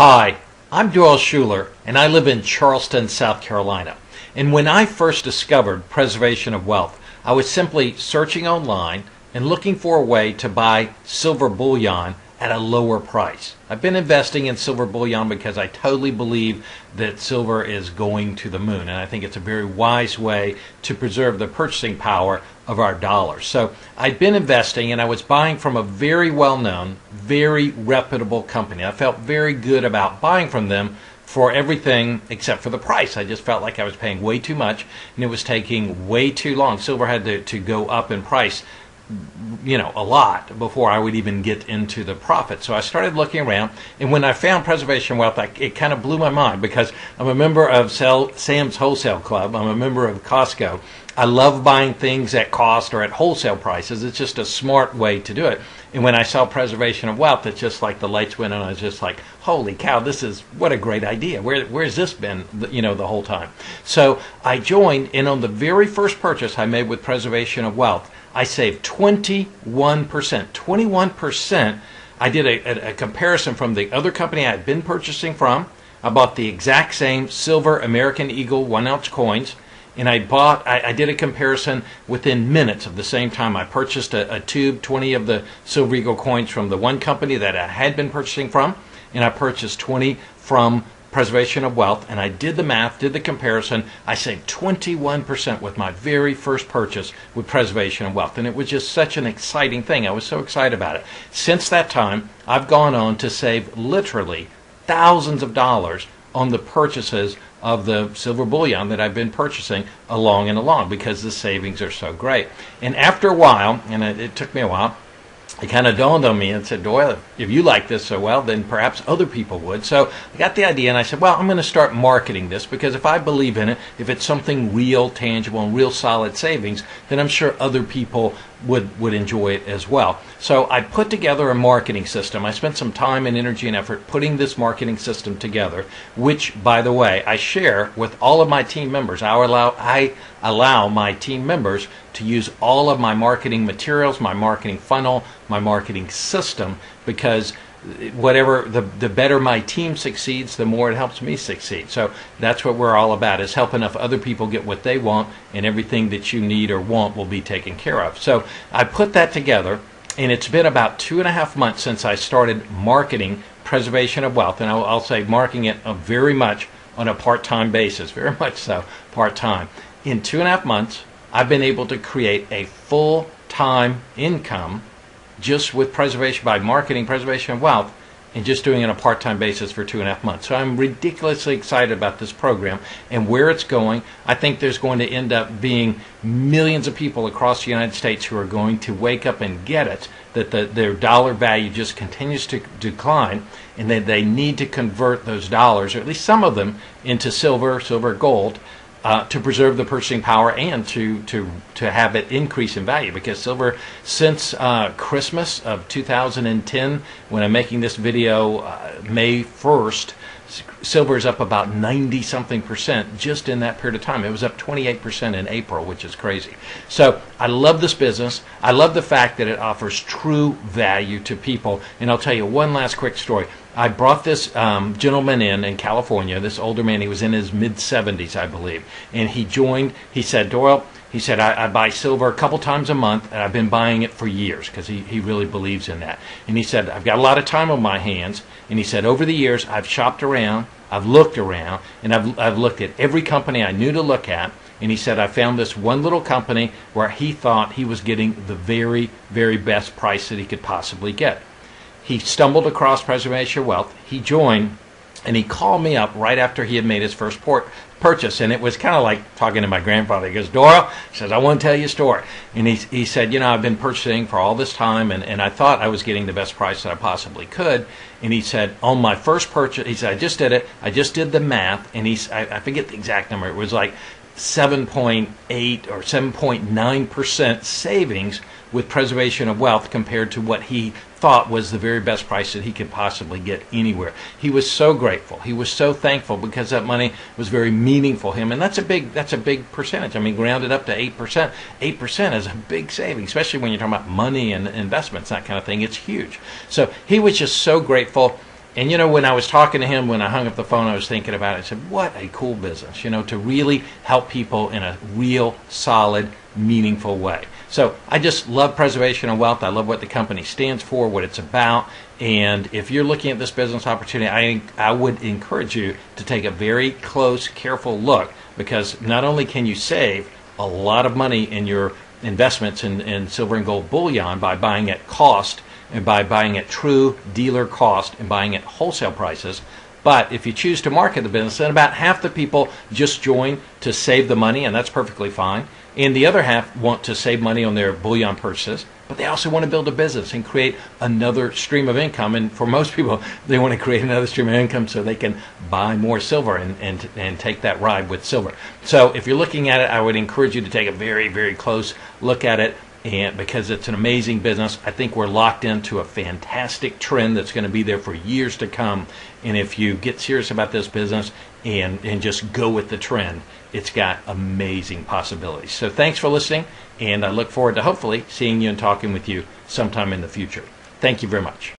Hi, I'm Doyle Shuler, and I live in Charleston, South Carolina. And when I first discovered preservation of wealth, I was simply searching online and looking for a way to buy silver bullion at a lower price. I've been investing in silver bullion because I totally believe that silver is going to the moon, and I think it's a very wise way to preserve the purchasing power of our dollars. So I'd been investing, and I was buying from a very well-known, very reputable company. I felt very good about buying from them for everything except for the price. I just felt like I was paying way too much, and it was taking way too long. Silver had to go up in price, a lot before I would even get into the profit. So I started looking around, and when I found preservation wealth, it kind of blew my mind because I'm a member of Sam's Wholesale Club. I'm a member of Costco. I love buying things at cost or at wholesale prices. It's just a smart way to do it. And when I saw preservation of wealth, it's just like the lights went on. I was just like, holy cow, what a great idea. Where's this been, the whole time? So I joined, and on the very first purchase I made with preservation of wealth, I saved 21%. 21%. I did a comparison from the other company I had been purchasing from. I bought the exact same silver American Eagle 1-ounce coins, and I did a comparison within minutes of the same time. I purchased a tube, 20 of the Silver Eagle coins from the one company that I had been purchasing from, and I purchased 20 from Preservation of Wealth, and I did the math, did the comparison. I saved 21% with my very first purchase with Preservation of Wealth, and it was just such an exciting thing. I was so excited about it. Since that time, I've gone on to save literally thousands of dollars on the purchases of the silver bullion that I've been purchasing along because the savings are so great. And after a while, and it took me a while, it kind of dawned on me and said, Doyle, if you like this so well, then perhaps other people would. So I got the idea, and I said, well, I'm going to start marketing this, because if I believe in it, if it's something real, tangible, and real solid savings, then I'm sure other people would enjoy it as well. So I put together a marketing system. I spent some time and energy and effort putting this marketing system together, which, by the way, I share with all of my team members. I allow my team members to use all of my marketing materials, my marketing funnel, my marketing system, because the better my team succeeds, the more it helps me succeed. So that's what we're all about, is helping other people get what they want, and everything that you need or want will be taken care of. So I put that together, and it's been about 2.5 months since I started marketing Preservation of Wealth, and I'll say marketing it very much on a part-time basis, very much so part-time. In 2.5 months, I've been able to create a full-time income just with preservation, by marketing Preservation of Wealth, and just doing it on a part-time basis for 2.5 months. So I'm ridiculously excited about this program and where it's going. I think there's going to end up being millions of people across the United States who are going to wake up and get it, that their dollar value just continues to decline, and that they need to convert those dollars, or at least some of them, into silver, gold, to preserve the purchasing power and to have it increase in value. Because silver, since Christmas of 2010, when I'm making this video, May 1st, silver is up about 90-something% just in that period of time. It was up 28% in April, which is crazy. So I love this business. I love the fact that it offers true value to people. And I'll tell you one last quick story. I brought this gentleman in California, this older man. He was in his mid-70s, I believe. And he joined. He said, Doyle, he said, I buy silver a couple times a month, and I've been buying it for years, because he really believes in that. And he said, I've got a lot of time on my hands. And he said, over the years, I've shopped around, I've looked around, and I've looked at every company I knew to look at. And he said, I found this one little company where he thought he was getting the very, very best price that he could possibly get. He stumbled across Preservation of Wealth. He joined, and he called me up right after he had made his first purchase. And it was kind of like talking to my grandfather. He goes, Doyle, he says, I want to tell you a story. And he said, I've been purchasing for all this time, and I thought I was getting the best price that I possibly could. And he said, on my first purchase, he said, I just did it. I just did the math. And I forget the exact number. It was like 7.8 or 7.9% savings with Preservation of Wealth compared to what he thought was the very best price that he could possibly get anywhere. He was so grateful. He was so thankful, because that money was very meaningful to him. And that's a big percentage. I mean, rounded up to 8%. 8% is a big saving, especially when you're talking about money and investments, that kind of thing. It's huge. So he was just so grateful. And when I was talking to him, when I hung up the phone, I was thinking about it. I said, what a cool business, to really help people in a real, solid, meaningful way. So I just love Preservation of Wealth. I love what the company stands for, what it's about. And if you're looking at this business opportunity, I would encourage you to take a very close, careful look, because not only can you save a lot of money in your investments in silver and gold bullion by buying at cost, and by buying at true dealer cost and buying at wholesale prices. But if you choose to market the business, then about half the people just join to save the money, and that's perfectly fine. And the other half want to save money on their bullion purchases, but they also want to build a business and create another stream of income. And for most people, they want to create another stream of income so they can buy more silver and take that ride with silver. So if you're looking at it, I would encourage you to take a very, very close look at it. And because it's an amazing business, I think we're locked into a fantastic trend that's going to be there for years to come. And if you get serious about this business and just go with the trend, it's got amazing possibilities. So thanks for listening, and I look forward to hopefully seeing you and talking with you sometime in the future. Thank you very much.